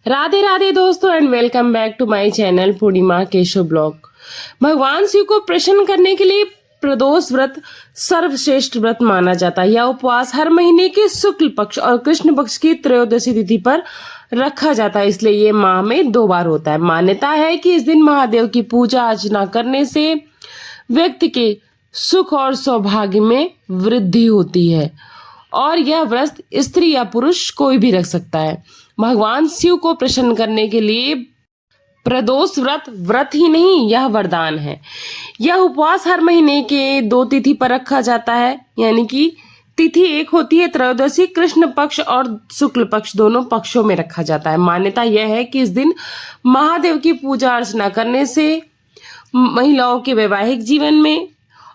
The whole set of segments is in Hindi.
राधे राधे दोस्तों and welcome back to my channel Purnima Keshav blog. भगवान शिव को प्रसन्न करने के लिए प्रदोष व्रत सर्वश्रेष्ठ व्रत माना जाता है। यह उपवास हर महीने के शुक्ल पक्ष और कृष्ण पक्ष की त्रयोदशी तिथि पर रखा जाता है, इसलिए ये माह में 2 बार होता है। मान्यता है कि इस दिन महादेव की पूजा अर्चना करने से व्यक्ति के सुख और सौभाग्य में वृद्धि होती है और यह व्रत स्त्री या पुरुष कोई भी रख सकता है। भगवान शिव को प्रसन्न करने के लिए प्रदोष व्रत ही नहीं, यह वरदान है। यह उपवास हर महीने के 2 तिथि पर रखा जाता है, यानी कि तिथि एक होती है त्रयोदशी, कृष्ण पक्ष और शुक्ल पक्ष दोनों पक्षों में रखा जाता है। मान्यता यह है कि इस दिन महादेव की पूजा अर्चना करने से महिलाओं के वैवाहिक जीवन में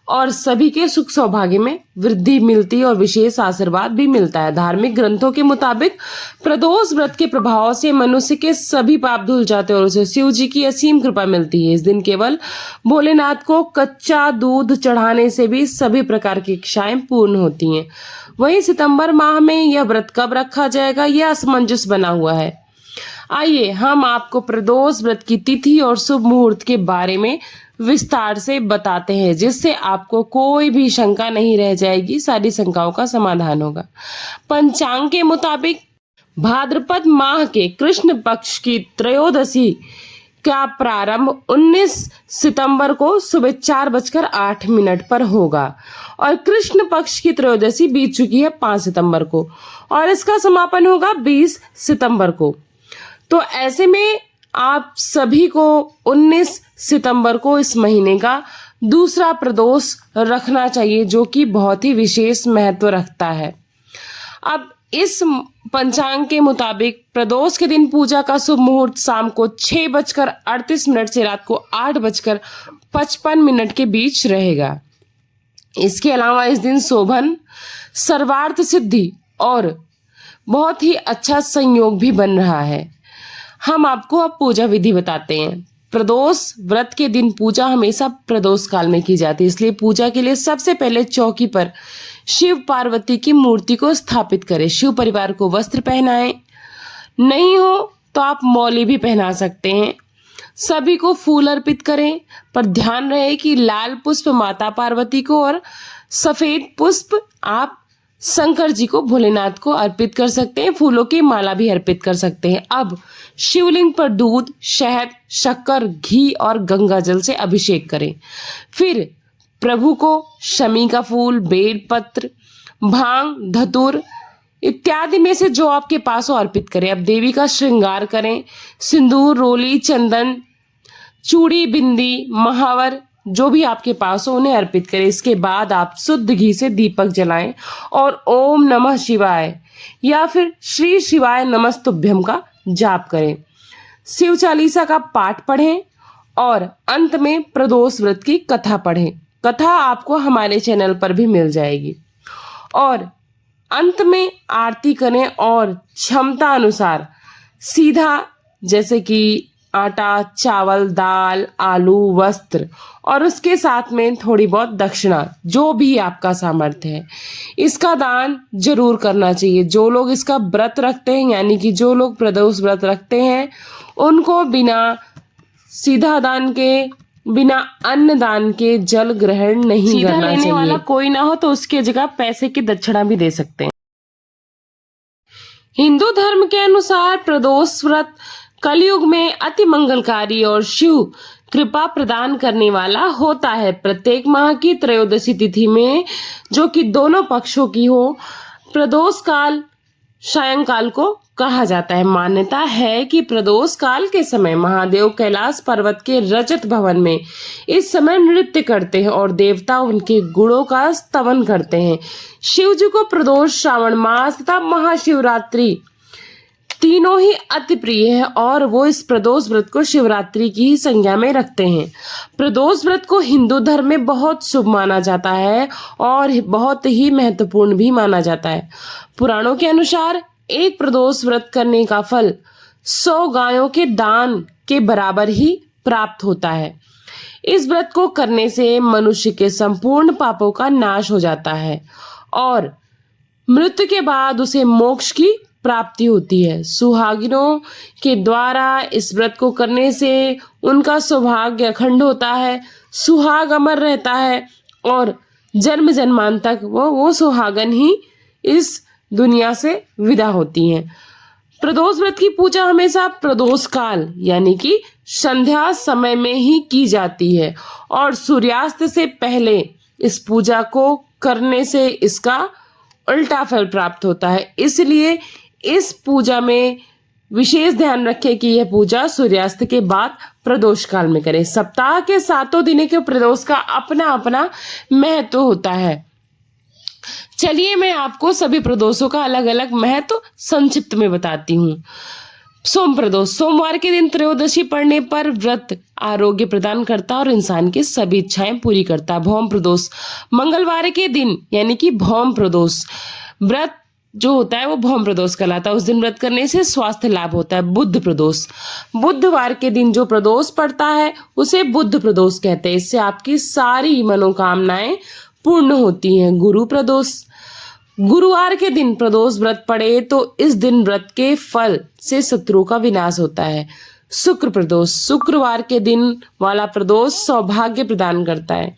और सभी के सुख सौभाग्य में वृद्धि मिलती है और विशेष आशीर्वाद भी मिलता है। धार्मिक ग्रंथों के मुताबिक प्रदोष व्रत के प्रभाव से मनुष्य के सभी पाप धुल जाते हैं और उसे शिव जी की असीम कृपा मिलती है। इस दिन केवल भोलेनाथ को कच्चा दूध चढ़ाने से भी सभी प्रकार की इच्छाएं पूर्ण होती हैं। वहीं सितंबर माह में यह व्रत कब रखा जाएगा, यह असमंजस बना हुआ है। आइए हम आपको प्रदोष व्रत की तिथि और शुभ मुहूर्त के बारे में विस्तार से बताते हैं, जिससे आपको कोई भी शंका नहीं रह जाएगी, सारी शंकाओं का समाधान होगा। पंचांग के मुताबिक भाद्रपद माह के कृष्ण पक्ष की त्रयोदशी का प्रारंभ 19 सितंबर को सुबह 4:08 पर होगा और कृष्ण पक्ष की त्रयोदशी बीत चुकी है 5 सितंबर को और इसका समापन होगा 20 सितंबर को। तो ऐसे में आप सभी को 19 सितंबर को इस महीने का दूसरा प्रदोष रखना चाहिए, जो कि बहुत ही विशेष महत्व रखता है। अब इस पंचांग के मुताबिक प्रदोष के दिन पूजा का शुभ मुहूर्त शाम को 6:38 से रात को 8:55 के बीच रहेगा। इसके अलावा इस दिन शोभन, सर्वार्थ सिद्धि और बहुत ही अच्छा संयोग भी बन रहा है। हम आपको अब पूजा विधि बताते हैं। प्रदोष व्रत के दिन पूजा हमेशा प्रदोष काल में की जाती है, इसलिए पूजा के लिए सबसे पहले चौकी पर शिव पार्वती की मूर्ति को स्थापित करें। शिव परिवार को वस्त्र पहनाएं, नहीं हो तो आप मौली भी पहना सकते हैं। सभी को फूल अर्पित करें, पर ध्यान रहे कि लाल पुष्प माता पार्वती को और सफेद पुष्प आप शंकर जी को, भोलेनाथ को अर्पित कर सकते हैं। फूलों की माला भी अर्पित कर सकते हैं। अब शिवलिंग पर दूध, शहद, शक्कर, घी और गंगा जल से अभिषेक करें। फिर प्रभु को शमी का फूल, बेलपत्र, भांग, धतूर इत्यादि में से जो आपके पास हो अर्पित करें। अब देवी का श्रृंगार करें। सिंदूर, रोली, चंदन, चूड़ी, बिंदी, महावर जो भी आपके पास हो उन्हें अर्पित करें। इसके बाद आप शुद्ध घी से दीपक जलाएं और ओम नमः शिवाय या फिर श्री शिवाय नमस्तुभ्यम का जाप करें। शिव चालीसा का पाठ पढ़ें और अंत में प्रदोष व्रत की कथा पढ़ें। कथा आपको हमारे चैनल पर भी मिल जाएगी। और अंत में आरती करें और क्षमता अनुसार सीधा, जैसे कि आटा, चावल, दाल, आलू, वस्त्र और उसके साथ में थोड़ी बहुत दक्षिणा, जो भी आपका सामर्थ्य है, इसका दान जरूर करना चाहिए। जो लोग इसका व्रत रखते हैं, यानी कि जो लोग प्रदोष व्रत रखते हैं, उनको बिना सीधा दान के, बिना अन्न दान के जल ग्रहण नहीं करना चाहिए। लेने वाला कोई ना हो तो उसकी जगह पैसे की दक्षिणा भी दे सकते हैं। हिंदू धर्म के अनुसार प्रदोष व्रत कलयुग में अति मंगलकारी और शिव कृपा प्रदान करने वाला होता है। प्रत्येक माह की त्रयोदशी तिथि में, जो कि दोनों पक्षों की हो, प्रदोष काल सायंकाल को कहा जाता है। मान्यता है कि प्रदोष काल के समय महादेव कैलाश पर्वत के रजत भवन में इस समय नृत्य करते हैं और देवता उनके गुणों का स्तवन करते हैं। शिव जी को प्रदोष, श्रावण मास तथा महाशिवरात्रि तीनों ही अति प्रिय है और वो इस प्रदोष व्रत को शिवरात्रि की ही संज्ञा में रखते हैं। प्रदोष व्रत को हिंदू धर्म में बहुत शुभ माना जाता है और बहुत ही महत्वपूर्ण भी माना जाता है। पुराणों के अनुसार एक प्रदोष व्रत करने का फल 100 गायों के दान के बराबर ही प्राप्त होता है। इस व्रत को करने से मनुष्य के संपूर्ण पापों का नाश हो जाता है और मृत्यु के बाद उसे मोक्ष की प्राप्ति होती है। सुहागिनों के द्वारा इस व्रत को करने से उनका सौभाग्य अखंड होता है, सुहाग अमर रहता है और जन्म जन्मान तक वो सुहागन ही इस दुनिया से विदा होती हैं। प्रदोष व्रत की पूजा हमेशा प्रदोष काल यानी कि संध्या समय में ही की जाती है और सूर्यास्त से पहले इस पूजा को करने से इसका उल्टा फल प्राप्त होता है। इसलिए इस पूजा में विशेष ध्यान रखें कि यह पूजा सूर्यास्त के बाद प्रदोष काल में करें। सप्ताह के 7 दिनों के प्रदोष का अपना अपना महत्व होता है। चलिए मैं आपको सभी प्रदोषों का अलग अलग महत्व संक्षिप्त में बताती हूँ। सोम प्रदोष, सोमवार के दिन त्रयोदशी पड़ने पर व्रत आरोग्य प्रदान करता और इंसान की सभी इच्छाएं पूरी करता। भौम प्रदोष, मंगलवार के दिन यानी कि भौम प्रदोष व्रत जो होता है वो भौम प्रदोष कहलाता है। उस दिन व्रत करने से स्वास्थ्य लाभ होता है। बुध प्रदोष, बुधवार के दिन जो प्रदोष पड़ता है उसे बुध प्रदोष कहते हैं। इससे आपकी सारी मनोकामनाएं पूर्ण होती हैं। गुरु प्रदोष, गुरुवार के दिन प्रदोष व्रत पड़े तो इस दिन व्रत के फल से शत्रुओं का विनाश होता है। शुक्र प्रदोष, शुक्रवार के दिन वाला प्रदोष सौभाग्य प्रदान करता है।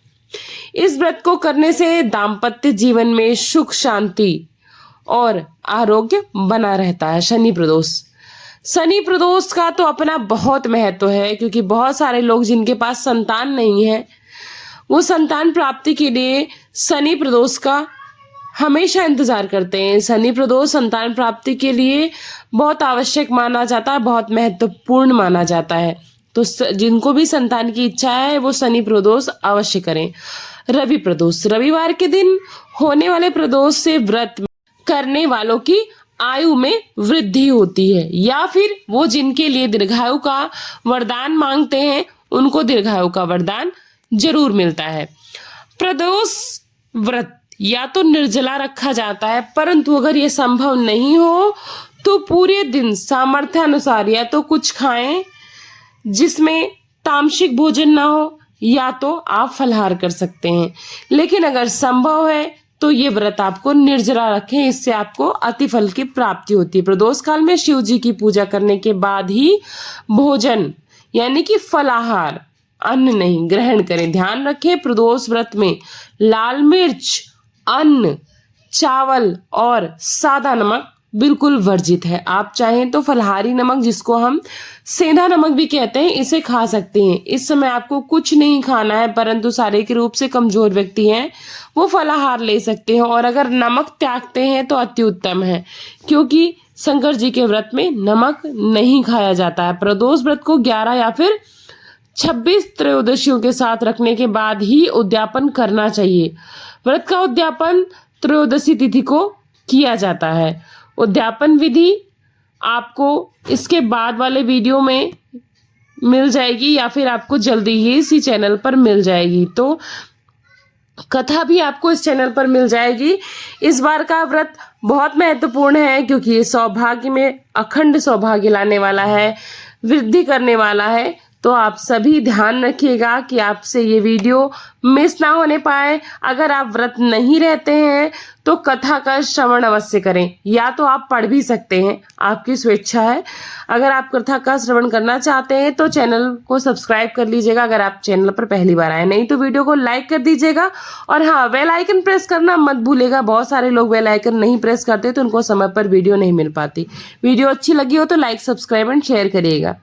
इस व्रत को करने से दाम्पत्य जीवन में सुख शांति और आरोग्य बना रहता है। शनि प्रदोष, शनि प्रदोष का तो अपना बहुत महत्व है क्योंकि बहुत सारे लोग जिनके पास संतान नहीं है वो संतान प्राप्ति के लिए शनि प्रदोष का हमेशा इंतजार करते हैं। शनि प्रदोष संतान प्राप्ति के लिए बहुत आवश्यक माना जाता है, बहुत महत्वपूर्ण माना जाता है। तो जिनको भी संतान की इच्छा है वो शनि प्रदोष अवश्य करें। रवि प्रदोष, रविवार के दिन होने वाले प्रदोष से व्रत करने वालों की आयु में वृद्धि होती है या फिर वो जिनके लिए दीर्घायु का वरदान मांगते हैं उनको दीर्घायु का वरदान जरूर मिलता है। प्रदोष व्रत या तो निर्जला रखा जाता है, परंतु अगर ये संभव नहीं हो तो पूरे दिन सामर्थ्य अनुसार या तो कुछ खाएं जिसमें तामसिक भोजन ना हो या तो आप फलाहार कर सकते हैं। लेकिन अगर संभव है तो ये व्रत आपको निर्जला रखें, इससे आपको अति फल की प्राप्ति होती है। प्रदोष काल में शिव जी की पूजा करने के बाद ही भोजन यानी कि फलाहार अन्न नहीं ग्रहण करें। ध्यान रखें प्रदोष व्रत में लाल मिर्च, अन्न, चावल और सादा नमक बिल्कुल वर्जित है। आप चाहें तो फलहारी नमक जिसको हम सेंधा नमक भी कहते हैं इसे खा सकते हैं। इस समय आपको कुछ नहीं खाना है, परंतु शारीरिक रूप से कमजोर व्यक्ति हैं वो फलाहार ले सकते हैं और अगर नमक त्यागते हैं तो अति उत्तम है क्योंकि शंकर जी के व्रत में नमक नहीं खाया जाता है। प्रदोष व्रत को 11 या फिर 26 त्रयोदशियों के साथ रखने के बाद ही उद्यापन करना चाहिए। व्रत का उद्यापन त्रयोदशी तिथि को किया जाता है। उद्यापन विधि आपको इसके बाद वाले वीडियो में मिल जाएगी या फिर आपको जल्दी ही इसी चैनल पर मिल जाएगी। तो कथा भी आपको इस चैनल पर मिल जाएगी। इस बार का व्रत बहुत महत्वपूर्ण है क्योंकि ये सौभाग्य में अखंड सौभाग्य लाने वाला है, वृद्धि करने वाला है। तो आप सभी ध्यान रखिएगा कि आपसे ये वीडियो मिस ना होने पाए। अगर आप व्रत नहीं रहते हैं तो कथा का श्रवण अवश्य करें या तो आप पढ़ भी सकते हैं, आपकी स्वेच्छा है। अगर आप कथा का श्रवण करना चाहते हैं तो चैनल को सब्सक्राइब कर लीजिएगा अगर आप चैनल पर पहली बार आए, नहीं तो वीडियो को लाइक कर दीजिएगा और हाँ बेल आइकन प्रेस करना मत भूलिएगा। बहुत सारे लोग बेल आइकन नहीं प्रेस करते तो उनको समय पर वीडियो नहीं मिल पाती। वीडियो अच्छी लगी हो तो लाइक, सब्सक्राइब एंड शेयर करिएगा।